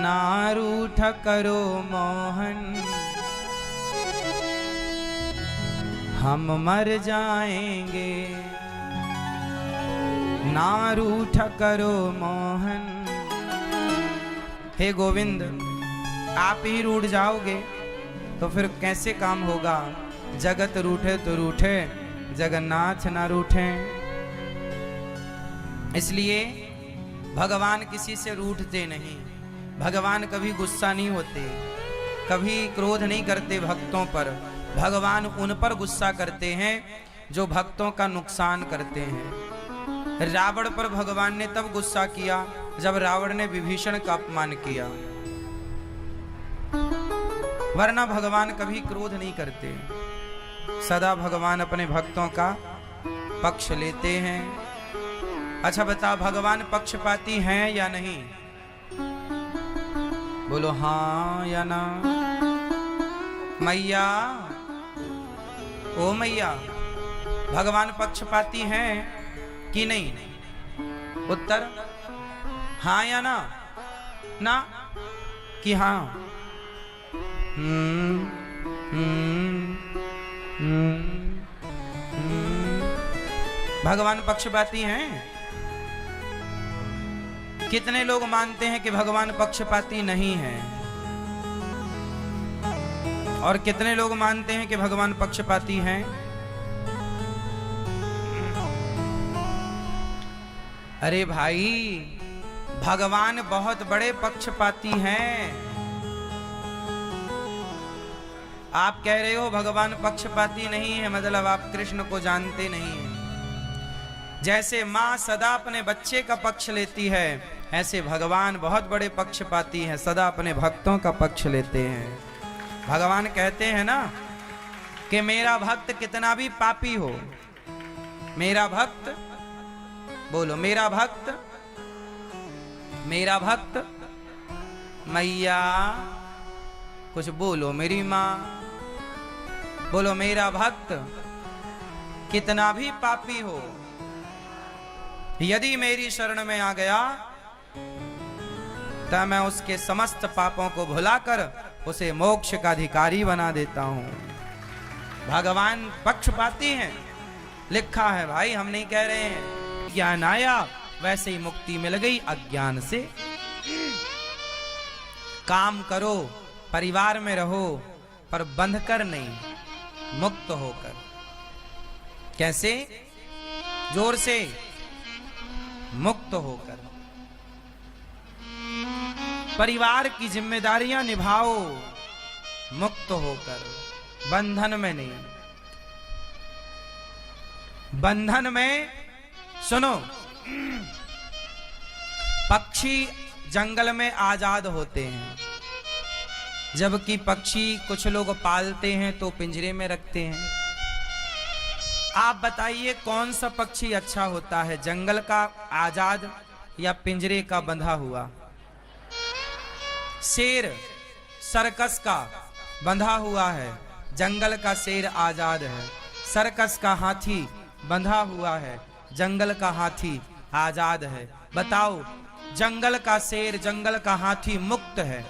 ना रूठ करो मोहन, हम मर जाएंगे। ना रूठ करो मोहन। हे गोविंद, आप ही रूठ जाओगे तो फिर कैसे काम होगा। जगत रूठे तो रूठे, जगन्नाथ ना रूठे। इसलिए भगवान किसी से रूठते नहीं। भगवान कभी गुस्सा नहीं होते, कभी क्रोध नहीं करते भक्तों पर। भगवान उन पर गुस्सा करते हैं जो भक्तों का नुकसान करते हैं। रावण पर भगवान ने तब गुस्सा किया जब रावण ने विभीषण का अपमान किया, वरना भगवान कभी क्रोध नहीं करते। सदा भगवान अपने भक्तों का पक्ष लेते हैं। अच्छा बता, भगवान पक्षपाती हैं या नहीं? बोलो हाँ या ना। मैया, ओ मैया, भगवान पक्षपाती हैं कि नहीं? उत्तर हाँ या ना? ना कि हाँ? भगवान पक्षपाती हैं? कितने लोग मानते हैं कि भगवान पक्षपाती नहीं है, और कितने लोग मानते हैं कि भगवान पक्षपाती हैं? अरे भाई, भगवान बहुत बड़े पक्षपाती हैं। आप कह रहे हो भगवान पक्षपाती नहीं है, मतलब आप कृष्ण को जानते नहीं हैं। जैसे माँ सदा अपने बच्चे का पक्ष लेती है, ऐसे भगवान बहुत बड़े पक्षपाती हैं, सदा अपने भक्तों का पक्ष लेते हैं। भगवान कहते हैं ना कि मेरा भक्त कितना भी पापी हो, मेरा भक्त, बोलो मेरा भक्त, मेरा भक्त, मैया कुछ बोलो, मेरी माँ बोलो, मेरा भक्त कितना भी पापी हो, यदि मेरी शरण में आ गया तो मैं उसके समस्त पापों को भुलाकर उसे मोक्ष का अधिकारी बना देता हूं। भगवान पक्षपाती हैं, लिखा है भाई, हम नहीं कह रहे हैं। ज्ञान आया वैसे ही मुक्ति मिल गई अज्ञान से। काम करो, परिवार में रहो, पर बंधकर नहीं, मुक्त होकर। कैसे? जोर से, मुक्त होकर। परिवार की जिम्मेदारियां निभाओ, मुक्त होकर, बंधन में नहीं। बंधन में, सुनो, पक्षी जंगल में आजाद होते हैं, जबकि पक्षी कुछ लोग पालते हैं तो पिंजरे में रखते हैं। आप बताइए कौन सा पक्षी अच्छा होता है, जंगल का आजाद या पिंजरे का बंधा हुआ? शेर सर्कस का बंधा हुआ है, जंगल का शेर आजाद है। सर्कस का हाथी बंधा हुआ है, जंगल का हाथी आजाद है। बताओ, जंगल का शेर, जंगल का हाथी मुक्त है,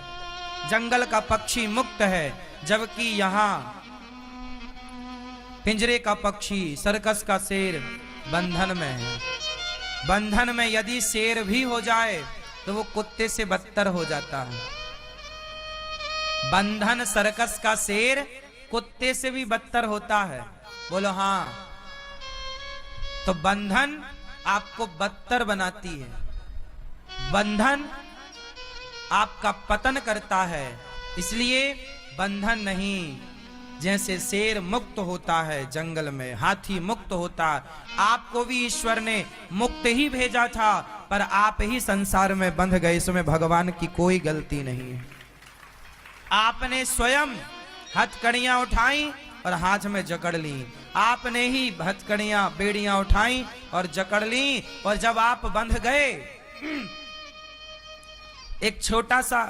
जंगल का पक्षी मुक्त है, जबकि यहाँ पिंजरे का पक्षी, सर्कस का शेर बंधन में है। बंधन में यदि शेर भी हो जाए तो वो कुत्ते से बदतर हो जाता है। बंधन सर्कस का शेर कुत्ते से भी बदतर होता है। बोलो हाँ। तो बंधन आपको बदतर बनाती है, बंधन आपका पतन करता है। इसलिए बंधन नहीं। जैसे शेर मुक्त होता है जंगल में, हाथी मुक्त होता, आपको भी ईश्वर ने मुक्त ही भेजा था, पर आप ही संसार में बंध गए। इसमें भगवान की कोई गलती नहीं है। आपने स्वयं हथकड़ियां उठाई और हाथ में जकड़ ली। आपने ही हथकड़ियां, बेड़ियां उठाई और जकड़ ली। और जब आप बंध गए, एक छोटा सा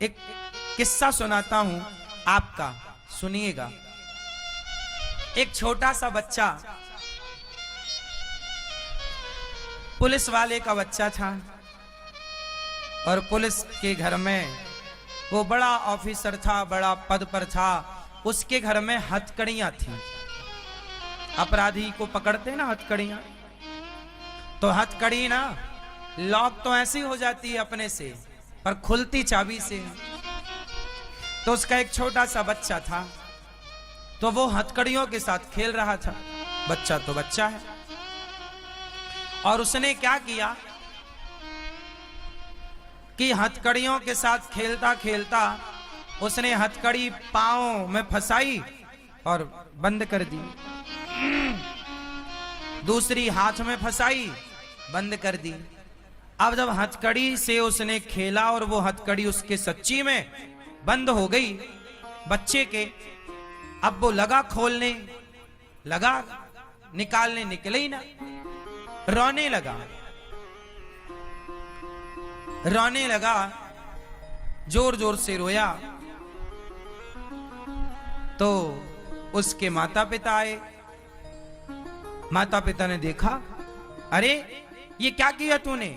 एक किस्सा सुनाता हूं आपका, सुनिएगा। एक छोटा सा बच्चा, पुलिस वाले का बच्चा था, और पुलिस के घर में वो बड़ा ऑफिसर था, बड़ा पद पर था, उसके घर में हथकड़ियां थी। अपराधी को पकड़ते ना हथकड़ियां, तो हथकड़ी ना लॉक तो ऐसी हो जाती है अपने से, पर खुलती चाबी से। तो उसका एक छोटा सा बच्चा था, तो वो हथकड़ियों के साथ खेल रहा था। बच्चा तो बच्चा है, और उसने क्या किया कि हथकड़ियों के साथ खेलता खेलता उसने हथकड़ी पांव में फंसाई और बंद कर दी, दूसरी हाथ में फंसाई, बंद कर दी। अब जब हथकड़ी से उसने खेला और वो हथकड़ी उसके सच्ची में बंद हो गई बच्चे के, अब वो लगा खोलने, लगा निकालने, निकले ही ना, रोने लगा, रोने लगा, जोर जोर से रोया। तो उसके माता पिता आए। माता पिता ने देखा, अरे ये क्या किया तूने?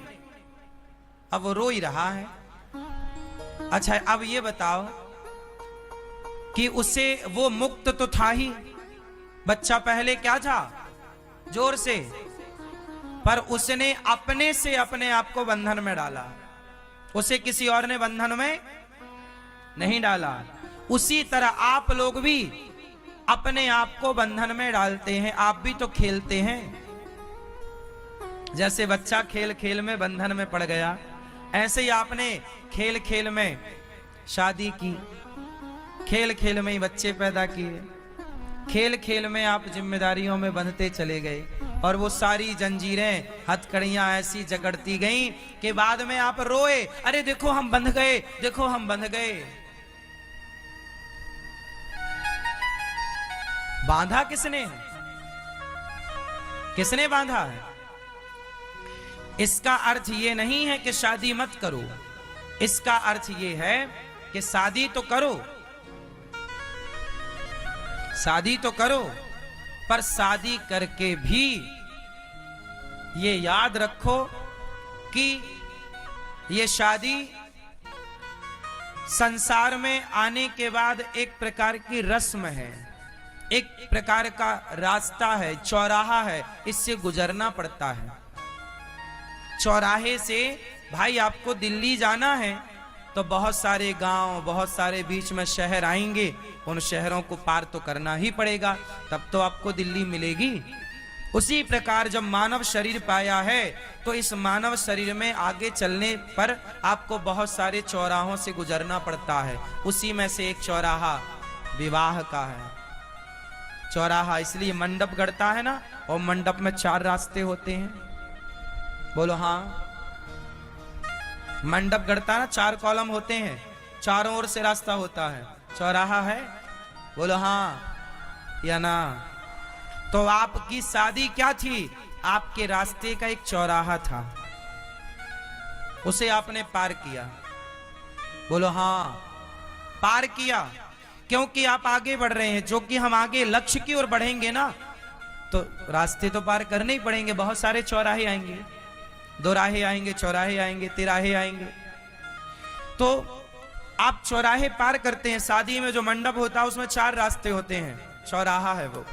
अब वो रो ही रहा है। अच्छा, अब ये बताओ कि उसे वो मुक्त तो था ही, बच्चा पहले क्या था? जोर से, पर उसने अपने से अपने आप को बंधन में डाला, उसे किसी और ने बंधन में नहीं डाला। उसी तरह आप लोग भी अपने आप को बंधन में डालते हैं। आप भी तो खेलते हैं, जैसे बच्चा खेल खेल में बंधन में पड़ गया, ऐसे ही आपने खेल खेल में शादी की, खेल खेल में ही बच्चे पैदा किए, खेल खेल में आप जिम्मेदारियों में बंधते चले गए, और वो सारी जंजीरें, हथकड़ियां ऐसी जकड़ती गईं कि बाद में आप रोए, अरे देखो हम बंध गए, देखो हम बंध गए। बांधा किसने है? किसने बांधा है? इसका अर्थ ये नहीं है कि शादी मत करो, इसका अर्थ ये है कि शादी तो करो, शादी तो करो, पर शादी करके भी ये याद रखो कि ये शादी संसार में आने के बाद एक प्रकार की रस्म है, एक प्रकार का रास्ता है, चौराहा है, इससे गुजरना पड़ता है। चौराहे से भाई आपको दिल्ली जाना है तो बहुत सारे गांव, बहुत सारे बीच में शहर आएंगे, उन शहरों को पार तो करना ही पड़ेगा, तब तो आपको दिल्ली मिलेगी। उसी प्रकार जब मानव शरीर पाया है तो इस मानव शरीर में आगे चलने पर आपको बहुत सारे चौराहों से गुजरना पड़ता है। उसी में से एक चौराहा विवाह का है। चौराहा इसलिए मंडप गढ़ता है ना, और मंडप में 4 रास्ते होते हैं, बोलो हाँ। मंडप गढ़ता ना, 4 कॉलम होते हैं, चारों ओर से रास्ता होता है, चौराहा है, बोलो हाँ या ना। तो आपकी शादी क्या थी? आपके रास्ते का एक चौराहा था, उसे आपने पार किया, बोलो हाँ, पार किया, क्योंकि आप आगे बढ़ रहे हैं। जो कि हम आगे लक्ष्य की ओर बढ़ेंगे ना, तो रास्ते तो पार करने ही पड़ेंगे। बहुत सारे चौराहे आएंगे, दोराहे आएंगे, चौराहे आएंगे, तिराहे आएंगे, तो आप चौराहे पार करते हैं। शादी में जो मंडप होता है उसमें 4 रास्ते होते हैं, चौराहा है वो।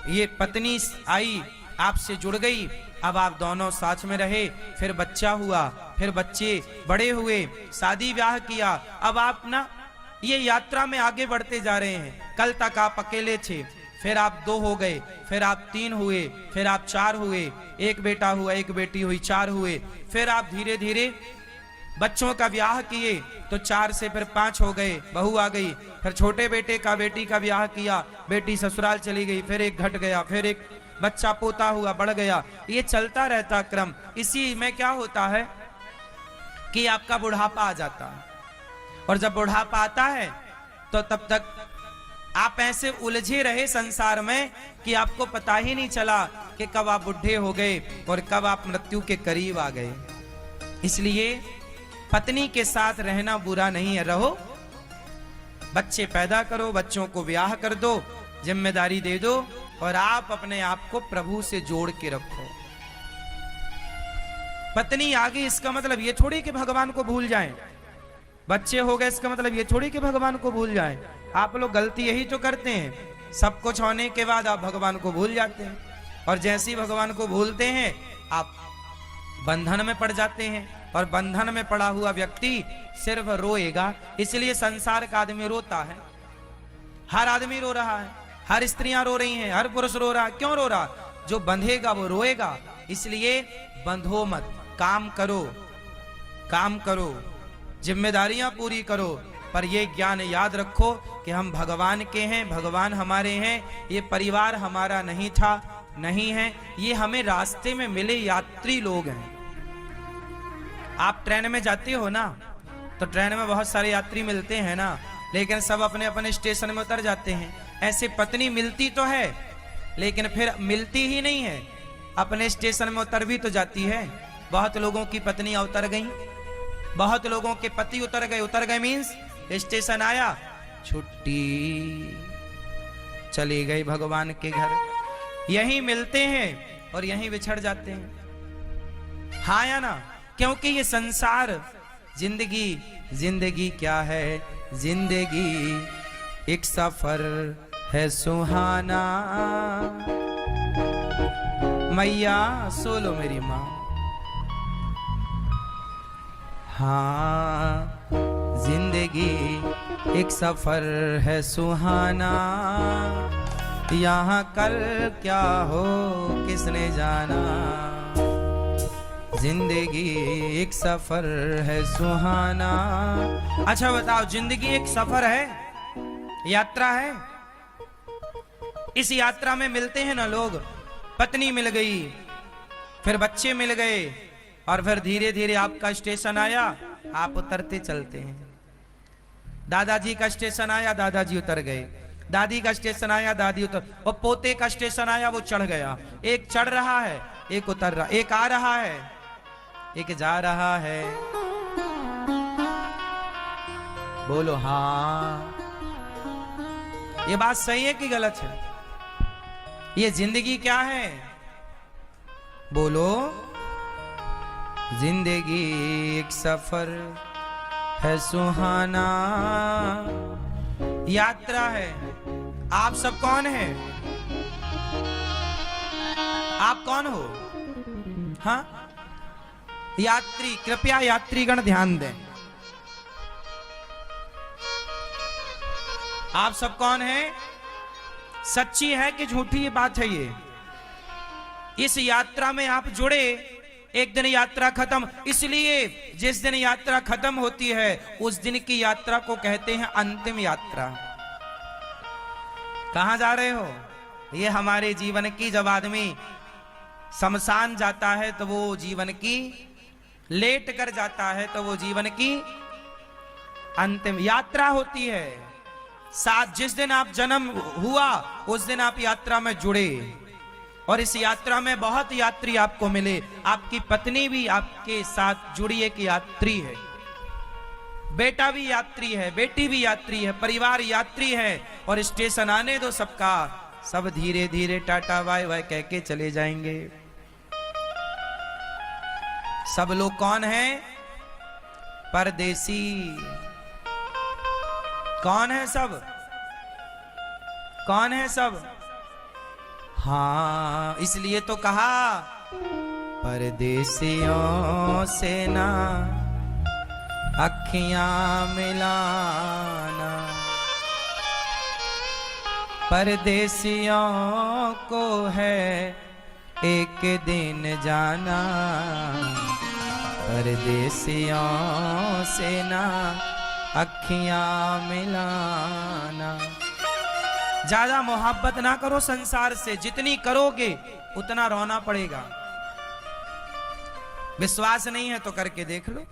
ये पत्नी आई, आपसे जुड़ गई, अब आप दोनों साथ में रहे, फिर बच्चा हुआ, फिर बच्चे बड़े हुए, शादी ब्याह किया, अब आप ना ये यात्रा में आगे बढ़ते जा रहे हैं। कल तक आप अकेले थे, फिर आप 2 हो गए, फिर आप 3 हुए, फिर आप 4 हुए, 1 बेटा हुआ, 1 बेटी हुई, 4 हुए, फिर आप धीरे धीरे बच्चों का ब्याह किए, तो 4 से फिर 5 हो गए, बहू आ गई, फिर छोटे बेटे का, बेटी का ब्याह किया, बेटी ससुराल चली गई, फिर 1 घट गया, फिर 1 बच्चा पोता हुआ, बढ़ गया। ये चलता रहता क्रम। इसी में क्या होता है कि आपका बुढ़ापा आ जाता है, और जब बुढ़ापा आता है तो तब तक आप ऐसे उलझे रहे संसार में कि आपको पता ही नहीं चला कि कब आप बुढ़े हो गए और कब आप मृत्यु के करीब आ गए। इसलिए पत्नी के साथ रहना बुरा नहीं है, रहो, बच्चे पैदा करो, बच्चों को ब्याह कर दो, जिम्मेदारी दे दो, और आप अपने आप को प्रभु से जोड़ के रखो। पत्नी आ गई इसका मतलब ये थोड़ी कि भगवान को भूल जाएं, बच्चे हो गए इसका मतलब ये थोड़ी कि भगवान को भूल जाएं। आप लोग गलती यही तो करते हैं, सब कुछ होने के बाद आप भगवान को भूल जाते हैं, और जैसे ही भगवान को भूलते हैं आप बंधन में पड़ जाते हैं, और बंधन में पड़ा हुआ व्यक्ति सिर्फ रोएगा। इसलिए संसार का आदमी रोता है, हर आदमी रो रहा है, हर स्त्रियां रो रही हैं, हर पुरुष रो रहा है। क्यों रो रहा? जो बंधेगा वो रोएगा। इसलिए बंधो मत, काम करो, काम करो, जिम्मेदारियां पूरी करो, पर ये ज्ञान याद रखो कि हम भगवान के हैं, भगवान हमारे हैं, ये परिवार हमारा नहीं था, नहीं है, ये हमें रास्ते में मिले यात्री लोग हैं। आप ट्रेन में जाते हो ना, तो ट्रेन में बहुत सारे यात्री मिलते हैं ना, लेकिन सब अपने अपने स्टेशन में उतर जाते हैं। ऐसे पत्नी मिलती तो है लेकिन फिर मिलती ही नहीं है, अपने स्टेशन में उतर भी तो जाती है। बहुत लोगों की पत्नियां उतर गई, बहुत लोगों के पति उतर गए। उतर गए मीन्स स्टेशन आया, छुट्टी, चली गई भगवान के घर। यहीं मिलते हैं और यहीं बिछड़ जाते हैं। हाँ या ना? क्योंकि ये संसार, जिंदगी, जिंदगी क्या है? जिंदगी एक सफर है सुहाना। मैया सो लो मेरी माँ। हाँ, जिंदगी एक सफर है सुहाना, यहाँ कल क्या हो किसने जाना। जिंदगी एक सफर है सुहाना। अच्छा बताओ, जिंदगी एक सफर है, यात्रा है। इस यात्रा में मिलते हैं ना लोग, पत्नी मिल गई, फिर बच्चे मिल गए, और फिर धीरे धीरे आपका स्टेशन आया, आप उतरते चलते हैं। दादाजी का स्टेशन आया, दादाजी उतर गए, दादी का स्टेशन आया, दादी उतर, और पोते का स्टेशन आया, वो चढ़ गया। एक चढ़ रहा है, एक उतर रहा, एक आ रहा है, एक जा रहा है। बोलो हाँ, ये बात सही है कि गलत है? ये जिंदगी क्या है? बोलो, जिंदगी एक सफर है सुहाना, यात्रा है। आप सब कौन हैं? आप कौन हो? हाँ, यात्री। कृपया यात्रीगण ध्यान दें। आप सब कौन हैं? सच्ची है कि झूठी ये बात है? ये इस यात्रा में आप जुड़े, एक दिन यात्रा खत्म। इसलिए जिस दिन यात्रा खत्म होती है उस दिन की यात्रा को कहते हैं अंतिम यात्रा। कहां जा रहे हो? ये हमारे जीवन की, जब आदमी शमशान जाता है तो वो जीवन की, लेट कर जाता है तो वो जीवन की अंतिम यात्रा होती है। साथ जिस दिन आप जन्म हुआ उस दिन आप यात्रा में जुड़े, और इस यात्रा में बहुत यात्री आपको मिले। आपकी पत्नी भी आपके साथ जुड़ी एक यात्री है, बेटा भी यात्री है, बेटी भी यात्री है, परिवार यात्री है। और स्टेशन आने दो सबका, सब धीरे धीरे टाटा बाय बाय कह के चले जाएंगे। सब लोग कौन हैं? परदेसी। कौन है सब? कौन है सब? हाँ, इसलिए तो कहा परदेसियों से ना अखियां मिलाना, परदेसियों को है एक दिन जाना, परदेसियों से ना अखियां मिलाना। ज्यादा मोहब्बत ना करो संसार से, जितनी करोगे उतना रोना पड़ेगा। विश्वास नहीं है तो करके देख लो।